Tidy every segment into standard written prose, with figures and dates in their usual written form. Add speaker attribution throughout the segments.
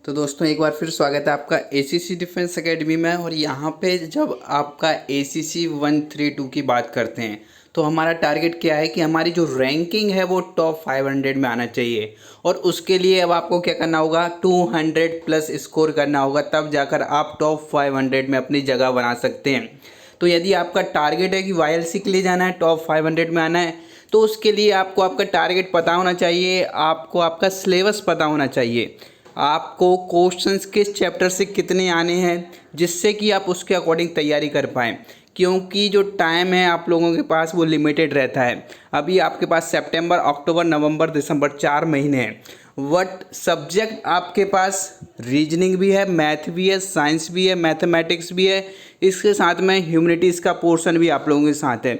Speaker 1: तो दोस्तों एक बार फिर स्वागत है आपका एसीसी डिफेंस एकेडमी में। और यहाँ पे जब आपका एसीसी 132 की बात करते हैं तो हमारा टारगेट क्या है कि हमारी जो रैंकिंग है वो टॉप 500 में आना चाहिए। और उसके लिए अब आपको क्या करना होगा, 200 प्लस स्कोर करना होगा, तब जाकर आप टॉप 500 में अपनी जगह बना सकते हैं। तो यदि आपका टारगेट है कि वाईएलसी के लिए जाना है, टॉप 500 में आना है, तो उसके लिए आपको आपका टारगेट पता होना चाहिए, आपको आपका सिलेबस पता होना चाहिए, आपको क्वेश्चंस किस चैप्टर से कितने आने हैं, जिससे कि आप उसके अकॉर्डिंग तैयारी कर पाएँ। क्योंकि जो टाइम है आप लोगों के पास वो लिमिटेड रहता है। अभी आपके पास सितंबर, अक्टूबर, नवंबर, दिसंबर 4 महीने हैं। वट सब्जेक्ट आपके पास रीजनिंग भी है, मैथ भी है, साइंस भी है, मैथमेटिक्स भी है, इसके साथ में ह्यूमैनिटीज़ का पोर्शन भी आप लोगों के साथ है।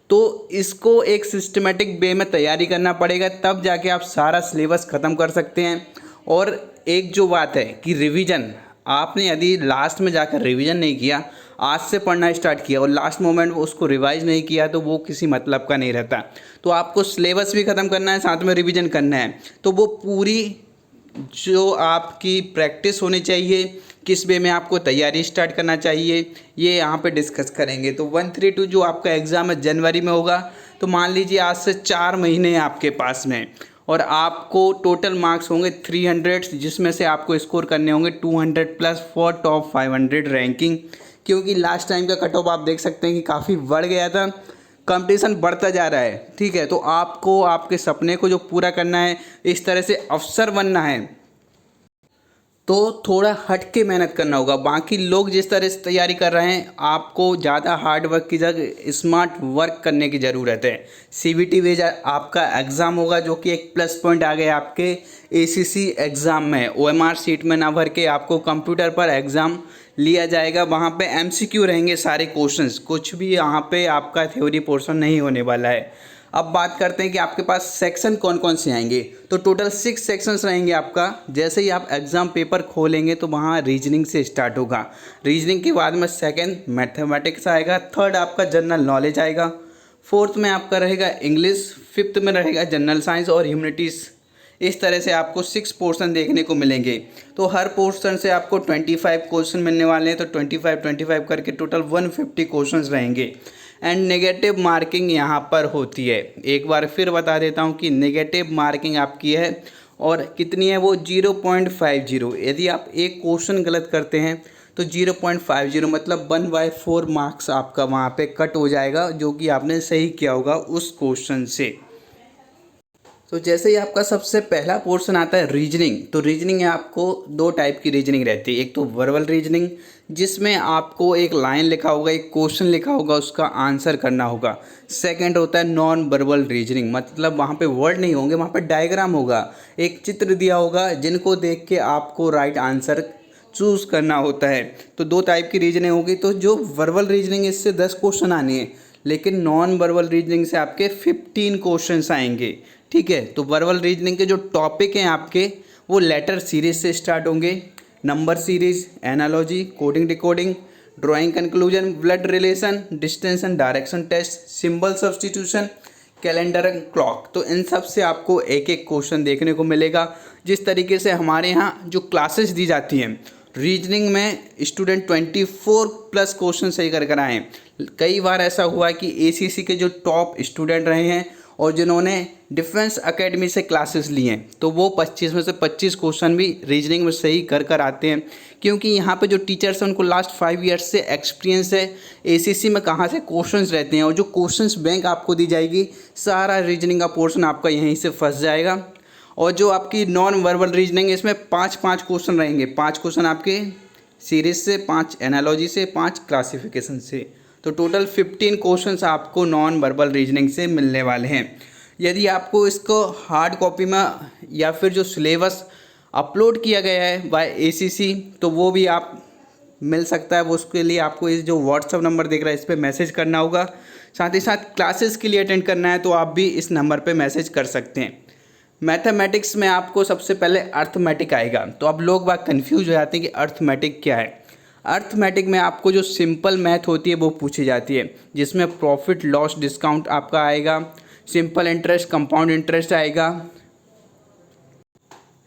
Speaker 1: तो इसको एक सिस्टमेटिक वे में तैयारी करना पड़ेगा, तब जाके आप सारा सिलेबस ख़त्म कर सकते हैं। और एक जो बात है कि रिवीजन, आपने यदि लास्ट में जाकर रिवीजन नहीं किया, आज से पढ़ना स्टार्ट किया और लास्ट मोमेंट में उसको रिवाइज नहीं किया, तो वो किसी मतलब का नहीं रहता। तो आपको सिलेबस भी ख़त्म करना है, साथ में रिवीजन करना है। तो वो पूरी जो आपकी प्रैक्टिस होनी चाहिए, किस वे में आपको तैयारी स्टार्ट करना चाहिए, ये यहाँ पे डिस्कस करेंगे। तो 132 जो आपका एग्ज़ाम है जनवरी में होगा। तो मान लीजिए आज से 4 महीने आपके पास में, और आपको टोटल मार्क्स होंगे 300, जिसमें से आपको स्कोर करने होंगे 200 प्लस फॉर टॉप 500 रैंकिंग। क्योंकि लास्ट टाइम का कट ऑफ आप देख सकते हैं कि काफ़ी बढ़ गया था, कंपटीशन बढ़ता जा रहा है। ठीक है, तो आपको आपके सपने को जो पूरा करना है, इस तरह से अफसर बनना है, तो थोड़ा हट के मेहनत करना होगा। बाकी लोग जिस तरह से तैयारी कर रहे हैं, आपको ज़्यादा हार्ड वर्क की जगह स्मार्ट वर्क करने की ज़रूरत है। सीबीटी बेस्ड आपका एग्ज़ाम होगा, जो कि एक प्लस पॉइंट आ गया आपके एसीसी एग्ज़ाम में। ओएमआर सीट में ना भर के आपको कंप्यूटर पर एग्ज़ाम लिया जाएगा, वहाँ पे एमसीक्यू रहेंगे सारे क्वेश्चंस, कुछ भी यहाँ पे आपका थ्योरी पोर्शन नहीं होने वाला है। अब बात करते हैं कि आपके पास सेक्शन कौन कौन से आएंगे। तो टोटल 6 सेक्शंस रहेंगे आपका। जैसे ही आप एग्ज़ाम पेपर खोलेंगे तो वहाँ रीजनिंग से स्टार्ट होगा। रीजनिंग के बाद में सेकंड मैथमेटिक्स आएगा, थर्ड आपका जनरल नॉलेज आएगा, फोर्थ में आपका रहेगा इंग्लिश, फिफ्थ में रहेगा जनरल साइंस और ह्यूमैनिटीज़। इस तरह से आपको 6 पोर्शन देखने को मिलेंगे। तो हर पोर्शन से आपको 25 क्वेश्चन मिलने वाले हैं। तो 25 करके टोटल 150 क्वेश्चन रहेंगे। एंड नेगेटिव मार्किंग यहाँ पर होती है। एक बार फिर बता देता हूँ कि नेगेटिव मार्किंग आपकी है, और कितनी है वो 0.50। यदि आप एक क्वेश्चन गलत करते हैं तो 0.50 मतलब 1/4 मार्क्स आपका वहाँ पे कट हो जाएगा, जो कि आपने सही किया होगा उस क्वेश्चन से। तो जैसे ही आपका सबसे पहला पोर्शन आता है रीजनिंग, तो रीजनिंग है आपको 2 टाइप की रीजनिंग रहती है। एक तो वर्बल रीजनिंग, जिसमें आपको एक लाइन लिखा होगा, एक क्वेश्चन लिखा होगा, उसका आंसर करना होगा। सेकंड होता है नॉन वर्बल रीजनिंग, मतलब वहाँ पे वर्ड नहीं होंगे, वहाँ पे डायग्राम होगा, एक चित्र दिया होगा, जिनको देख के आपको राइट आंसर चूज़ करना होता है। तो 2 टाइप की रीजनिंग होगी। तो जो वर्बल रीजनिंग, इससे 10 क्वेश्चन आने हैं, लेकिन नॉन वर्बल रीजनिंग से आपके 15 क्वेश्चंस आएंगे। ठीक है, तो वर्बल रीजनिंग के जो टॉपिक हैं आपके, वो लेटर सीरीज से स्टार्ट होंगे, number series, analogy, coding decoding, drawing conclusion, blood relation, distance and direction test, symbol substitution, calendar and clock. तो इन सब से आपको एक एक क्वेश्चन देखने को मिलेगा। जिस तरीके से हमारे यहाँ जो क्लासेस दी जाती हैं रीजनिंग में, स्टूडेंट 24 प्लस क्वेश्चन सही कर आए हैं। कई बार ऐसा हुआ है कि एसीसी के जो टॉप स्टूडेंट रहे हैं और जिन्होंने डिफेंस एकेडमी से क्लासेस लिए हैं, तो वो 25 में से 25 क्वेश्चन भी रीजनिंग में सही कर आते हैं। क्योंकि यहाँ पे जो टीचर्स हैं उनको लास्ट 5 ईयर्स से एक्सपीरियंस है एसीसी में कहाँ से क्वेश्चंस रहते हैं, और जो क्वेश्चंस बैंक आपको दी जाएगी, सारा रीजनिंग का पोर्शन आपका यहीं से फंस जाएगा। और जो आपकी नॉन वर्बल रीजनिंग है, इसमें 5-5 क्वेश्चन रहेंगे। 5 क्वेश्चन आपके सीरीज से, 5 एनालॉजी से, 5 क्लासिफिकेशन से। तो टोटल 15 क्वेश्चंस आपको नॉन वर्बल रीजनिंग से मिलने वाले हैं। यदि आपको इसको हार्ड कॉपी में या फिर जो सिलेबस अपलोड किया गया है बाय एसीसी, तो वो भी आप मिल सकता है। वो उसके लिए आपको इस जो व्हाट्सअप नंबर दिख रहा है, इस पर मैसेज करना होगा। साथ ही साथ क्लासेस के लिए अटेंड करना है तो आप भी इस नंबर पर मैसेज कर सकते हैं। मैथमेटिक्स में आपको सबसे पहले अर्थमेटिक आएगा। तो अब लोग बात कन्फ्यूज हो जाते हैं कि अर्थमेटिक क्या है। अर्थमेटिक में आपको जो सिंपल मैथ होती है वो पूछी जाती है, जिसमें प्रॉफिट लॉस डिस्काउंट आपका आएगा, सिंपल इंटरेस्ट, कंपाउंड इंटरेस्ट आएगा,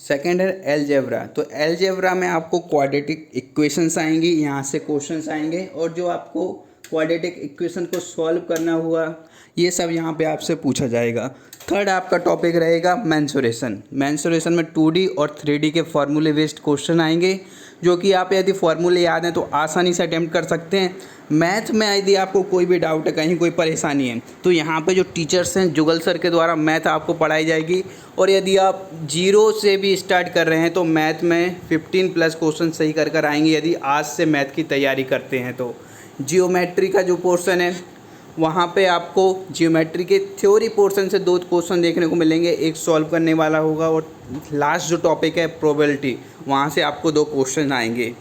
Speaker 1: सेकेंड है अलजेब्रा। तो अलजेब्रा में आपको क्वाड्रेटिक इक्वेशंस आएंगी, यहाँ से क्वेश्चंस आएंगे और जो आपको क्वाड्रेटिक इक्वेशन को सॉल्व करना हुआ ये सब यहाँ पे आपसे पूछा जाएगा। थर्ड आपका टॉपिक रहेगा मेंसुरेशन। मेंसुरेशन में 2D और 3D के फार्मूले बेस्ड क्वेश्चन आएंगे, जो कि आप यदि फार्मूले याद हैं तो आसानी से अटेम्प्ट कर सकते हैं। मैथ में यदि आपको कोई भी डाउट है, कहीं कोई परेशानी है, तो यहाँ पे जो टीचर्स हैं जुगल सर के द्वारा मैथ आपको पढ़ाई जाएगी। और यदि आप जीरो से भी स्टार्ट कर रहे हैं तो मैथ में 15+ क्वेश्चन सही कर आएंगे यदि आज से मैथ की तैयारी करते हैं। तो जियोमेट्री का जो पोर्शन है वहाँ पे आपको जियोमेट्री के थ्योरी पोर्शन से 2 क्वेश्चन देखने को मिलेंगे, एक सॉल्व करने वाला होगा और लास्ट जो टॉपिक है प्रोबेबिलिटी, वहाँ से आपको 2 क्वेश्चन आएंगे।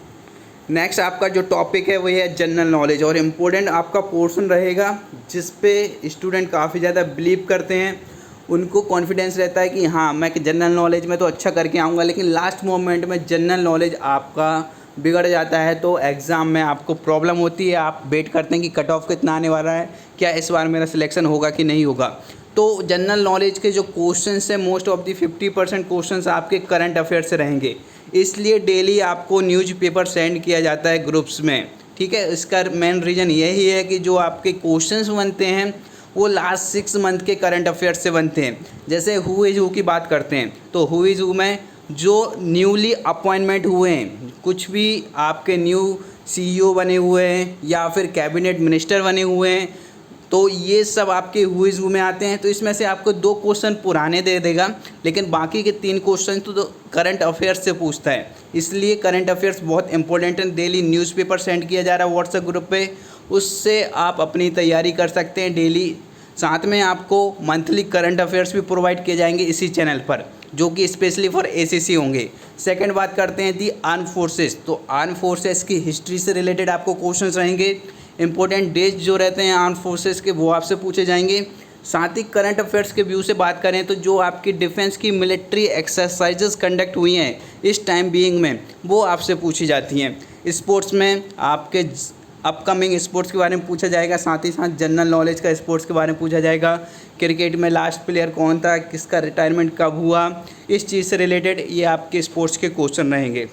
Speaker 1: नेक्स्ट आपका जो टॉपिक है वो है जनरल नॉलेज, और इम्पोर्टेंट आपका पोर्शन रहेगा जिस पे स्टूडेंट काफ़ी ज़्यादा बिलीव करते हैं, उनको कॉन्फिडेंस रहता है कि हाँ मैं जनरल नॉलेज में तो अच्छा करके आऊँगा, लेकिन लास्ट मोमेंट में जनरल नॉलेज आपका बिगड़ जाता है तो एग्ज़ाम में आपको प्रॉब्लम होती है। आप वेट करते हैं कि कट ऑफ कितना आने वाला है, क्या इस बार मेरा सिलेक्शन होगा कि नहीं होगा। तो जनरल नॉलेज के जो क्वेश्चंस हैं मोस्ट ऑफ दी 50% क्वेश्चंस आपके करंट अफेयर से रहेंगे, इसलिए डेली आपको न्यूज़पेपर सेंड किया जाता है ग्रुप्स में, ठीक है। इसका मेन रीज़न यही है कि जो आपके क्वेश्चंस बनते हैं वो लास्ट 6 मंथ के करंट अफेयर से बनते हैं। जैसे हु इज़ हु की बात करते हैं तो हु इज़ हु में जो न्यूली अपॉइंटमेंट हुए हैं, कुछ भी आपके न्यू CEO बने हुए हैं या फिर कैबिनेट मिनिस्टर बने हुए हैं, तो ये सब आपके हु इज़ हु में आते हैं। तो इसमें से आपको 2 क्वेश्चन पुराने दे देगा, लेकिन बाकी के 3 क्वेश्चन तो करंट अफेयर्स से पूछता है। इसलिए करंट अफेयर्स बहुत इंपॉर्टेंट है। डेली न्यूज़पेपर सेंड किया जा रहा है व्हाट्सएप ग्रुप पे, उससे आप अपनी तैयारी कर सकते हैं डेली। साथ में आपको मंथली करंट अफेयर्स भी प्रोवाइड किए जाएंगे इसी चैनल पर, जो कि स्पेशली फॉर ACC होंगे। सेकंड बात करते हैं दी आर्म फोर्सेस। तो आर्म फोर्सेस की हिस्ट्री से रिलेटेड आपको क्वेश्चंस रहेंगे, इंपॉर्टेंट डेज जो रहते हैं आर्म फोर्सेस के वो आपसे पूछे जाएंगे। साथ ही करंट अफेयर्स के व्यू से बात करें तो जो आपकी डिफेंस की मिलिट्री एक्सरसाइजेस कंडक्ट हुई हैं इस टाइम बीइंग में, वो आपसे पूछी जाती हैं। स्पोर्ट्स में आपके अपकमिंग स्पोर्ट्स के बारे में पूछा जाएगा, साथ ही साथ जनरल नॉलेज का स्पोर्ट्स के बारे में पूछा जाएगा। क्रिकेट में लास्ट प्लेयर कौन था, किसका रिटायरमेंट कब हुआ, इस चीज़ से रिलेटेड ये आपके स्पोर्ट्स के क्वेश्चन रहेंगे।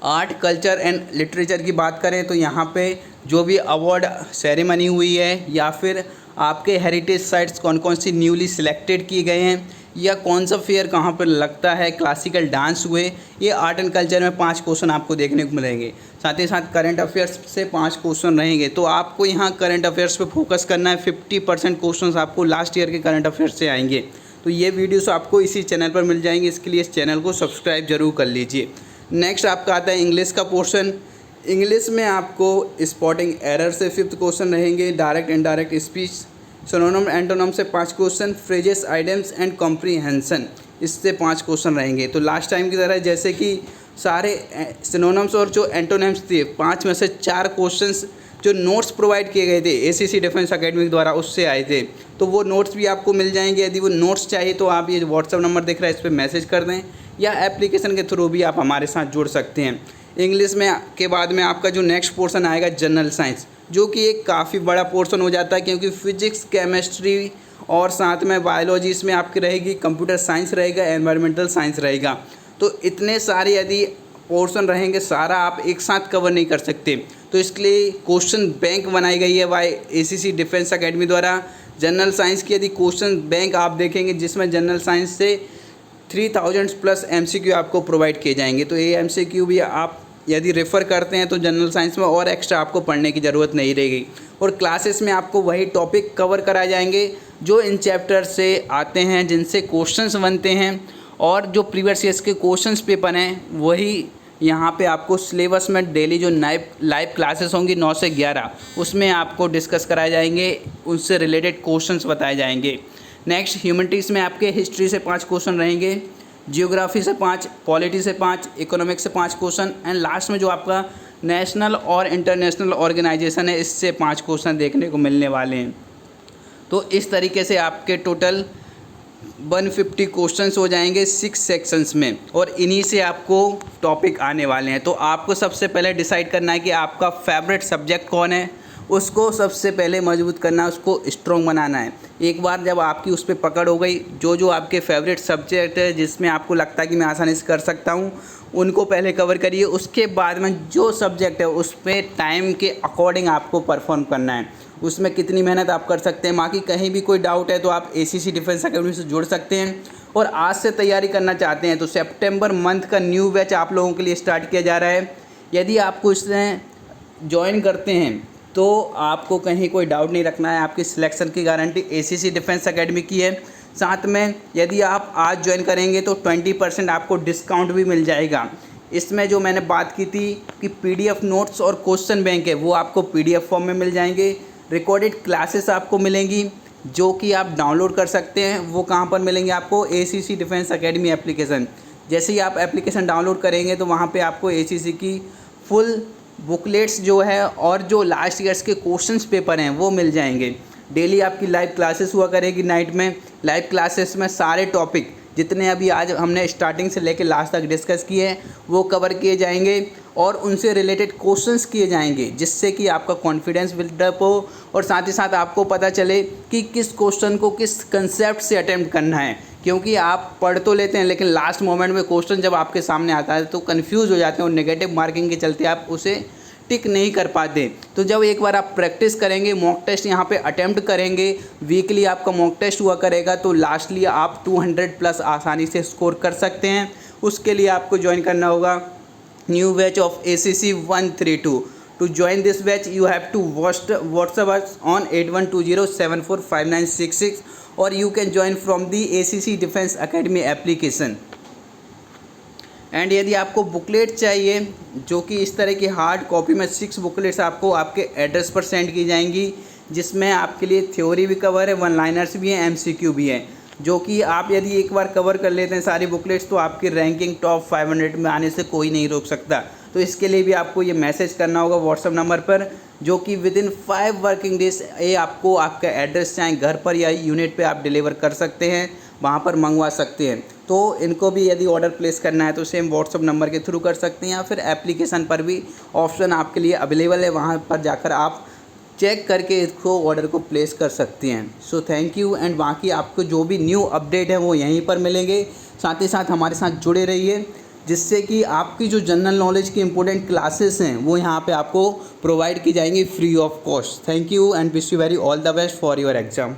Speaker 1: आर्ट कल्चर एंड लिटरेचर की बात करें तो यहाँ पे जो भी अवार्ड सेरेमनी हुई है या फिर आपके हेरिटेज साइट्स कौन कौन सी न्यूली सिलेक्टेड किए गए हैं या कौन सा फेयर कहाँ पर लगता है, क्लासिकल डांस हुए, ये आर्ट एंड कल्चर में 5 क्वेश्चन आपको देखने को मिलेंगे। साथ ही साथ करंट अफेयर्स से 5 क्वेश्चन रहेंगे। तो आपको यहाँ करंट अफेयर्स पे फोकस करना है। 50% क्वेश्चन आपको लास्ट ईयर के करंट अफेयर्स से आएंगे। तो ये वीडियोस आपको इसी चैनल पर मिल जाएंगे, इसके लिए इस चैनल को सब्सक्राइब जरूर कर लीजिए। नेक्स्ट आपका आता है इंग्लिश का पोर्शन। इंग्लिश में आपको स्पॉटिंग एरर से 5th क्वेश्चन रहेंगे, direct indirect speech, synonym antonym से 5 question, phrases idioms and comprehension इससे 5 क्वेश्चन रहेंगे। तो लास्ट टाइम की तरह जैसे कि सारे सिनोनिम्स और जो एंटोनिम्स थे 5 में से 4 क्वेश्चंस जो नोट्स प्रोवाइड किए गए थे ACC डिफेंस एकेडमी द्वारा उससे आए थे, तो वो नोट्स भी आपको मिल जाएंगे। यदि वो नोट्स चाहिए तो आप ये व्हाट्सअप नंबर दिख रहा है इस पर मैसेज कर दें या एप्लीकेशन के थ्रू भी आप हमारे साथ जुड़ सकते हैं। इंग्लिश में के बाद में आपका जो नेक्स्ट पोर्शन आएगा जनरल साइंस, जो कि एक काफ़ी बड़ा पोर्शन हो जाता है क्योंकि फिजिक्स, केमिस्ट्री और साथ में बायोलॉजी इसमें आपकी रहेगी, कंप्यूटर साइंस रहेगा, एनवायरमेंटल साइंस रहेगा। तो इतने सारे यदि पोर्शन रहेंगे सारा आप एक साथ कवर नहीं कर सकते, तो इसके लिए क्वेश्चन बैंक बनाई गई है बाय ACC डिफेंस एकेडमी द्वारा। जनरल साइंस की यदि क्वेश्चन बैंक आप देखेंगे जिसमें जनरल साइंस से 3000+ MCQ आपको प्रोवाइड किए जाएंगे। तो ये MCQ भी आप यदि रेफ़र करते हैं तो जनरल साइंस में और एक्स्ट्रा आपको पढ़ने की ज़रूरत नहीं रहेगी। और क्लासेस में आपको वही टॉपिक कवर कराए जाएंगे जो इन चैप्टर से आते हैं, जिनसे क्वेश्चंस बनते हैं, और जो प्रीवियस ईयर्स के क्वेश्चंस पेपर हैं वही यहाँ पे आपको सिलेबस में डेली जो लाइव क्लासेस होंगी 9 से 11 उसमें आपको डिस्कस कराए जाएंगे, उनसे रिलेटेड क्वेश्चंस बताए जाएंगे। नेक्स्ट ह्यूमैनिटीज़ में आपके हिस्ट्री से 5 क्वेश्चन रहेंगे, जियोग्राफी से 5, पॉलिटी से 5, इकोनॉमिक्स से 5 क्वेश्चन, एंड लास्ट में जो आपका नेशनल और इंटरनेशनल ऑर्गेनाइजेशन है इससे 5 क्वेश्चन देखने को मिलने वाले हैं। तो इस तरीके से आपके टोटल 150 क्वेश्चंस हो जाएंगे 6 सेक्शंस में, और इन्हीं से आपको टॉपिक आने वाले हैं। तो आपको सबसे पहले डिसाइड करना है कि आपका फेवरेट सब्जेक्ट कौन है, उसको सबसे पहले मजबूत करना है, उसको स्ट्रॉन्ग बनाना है। एक बार जब आपकी उस पर पकड़ हो गई, जो आपके फेवरेट सब्जेक्ट है जिसमें आपको लगता है कि मैं आसानी से कर सकता हूँ, उनको पहले कवर करिए। उसके बाद में जो सब्जेक्ट है उस पर टाइम के अकॉर्डिंग आपको परफॉर्म करना है, उसमें कितनी मेहनत आप कर सकते हैं। बाकी कहीं भी कोई डाउट है तो आप ACC डिफेंस अकेडमी से जुड़ सकते हैं। और आज से तैयारी करना चाहते हैं तो सितंबर मंथ का न्यू बैच आप लोगों के लिए स्टार्ट किया जा रहा है। यदि आपको इसमें ज्वाइन करते हैं तो आपको कहीं कोई डाउट नहीं रखना है, आपकी सिलेक्शन की गारंटी ACC डिफेंस अकेडमी की है। साथ में यदि आप आज ज्वाइन करेंगे तो 20% आपको डिस्काउंट भी मिल जाएगा। इसमें जो मैंने बात की थी कि PDF नोट्स और क्वेश्चन बैंक है वो आपको PDF फॉर्म में मिल जाएंगे। रिकॉर्डेड क्लासेस आपको मिलेंगी जो कि आप डाउनलोड कर सकते हैं। वो कहाँ पर मिलेंगे आपको? ACC defence academy application. जैसे ही आप एप्लीकेशन डाउनलोड करेंगे तो वहाँ पे आपको ACC की फुल बुकलेट्स जो है और जो लास्ट ईयर्स के क्वेश्चंस पेपर हैं वो मिल जाएंगे। डेली आपकी लाइव क्लासेस हुआ करेगी नाइट में। लाइव क्लासेस में सारे टॉपिक जितने अभी आज हमने स्टार्टिंग से लेकर लास्ट तक डिस्कस किए हैं वो कवर किए जाएंगे और उनसे रिलेटेड क्वेश्चंस किए जाएंगे, जिससे कि आपका कॉन्फिडेंस बिल्डअप हो और साथ ही साथ आपको पता चले कि किस क्वेश्चन को किस कंसेप्ट से अटेम्प्ट करना है। क्योंकि आप पढ़ तो लेते हैं लेकिन लास्ट मोमेंट में क्वेश्चन जब आपके सामने आता है तो कन्फ्यूज़ हो जाते हैं और नेगेटिव मार्किंग के चलते आप उसे टिक नहीं कर पाते। तो जब एक बार आप प्रैक्टिस करेंगे, मॉक टेस्ट यहाँ पे अटेम्प्ट करेंगे, वीकली आपका मॉक टेस्ट हुआ करेगा तो लास्टली आप 200+ आसानी से स्कोर कर सकते हैं। उसके लिए आपको ज्वाइन करना होगा new batch of ACC 132। To join this batch you have to WhatsApp us on 8120745966 or you can join from the ACC Defense Academy application। And यदि आपको बुकलेट चाहिए जो कि इस तरह की हार्ड कॉपी में 6 बुकलेट्स आपको आपके एड्रेस पर सेंड की जाएंगी, जिसमें आपके लिए थ्योरी भी कवर है, 1 लाइनर्स भी हैं, MCQ भी हैं, जो कि आप यदि एक बार कवर कर लेते हैं सारी बुकलेट्स तो आपकी रैंकिंग टॉप 500 में आने से कोई नहीं रोक सकता। तो इसके लिए भी आपको ये मैसेज करना होगा व्हाट्सएप नंबर पर, जो कि विदिन 5 वर्किंग डेज ये आपको आपका एड्रेस चाहे घर पर या यूनिट पे आप डिलीवर कर सकते हैं, वहाँ पर मंगवा सकते हैं। तो इनको भी यदि ऑर्डर प्लेस करना है तो सेम व्हाट्सएप नंबर के थ्रू कर सकते हैं या फिर एप्लीकेशन पर भी ऑप्शन आपके लिए अवेलेबल है, वहाँ पर जाकर आप चेक करके इसको ऑर्डर को प्लेस कर सकते हैं। So thank you. एंड बाकी आपको जो भी न्यू अपडेट है वो यहीं पर मिलेंगे। साथ ही साथ हमारे साथ जुड़े रहिए, जिससे कि आपकी जो जनरल नॉलेज की इंपॉर्टेंट क्लासेस हैं वो यहाँ पे आपको प्रोवाइड की जाएंगी free of cost. Thank you and wish you very all the best for your exam.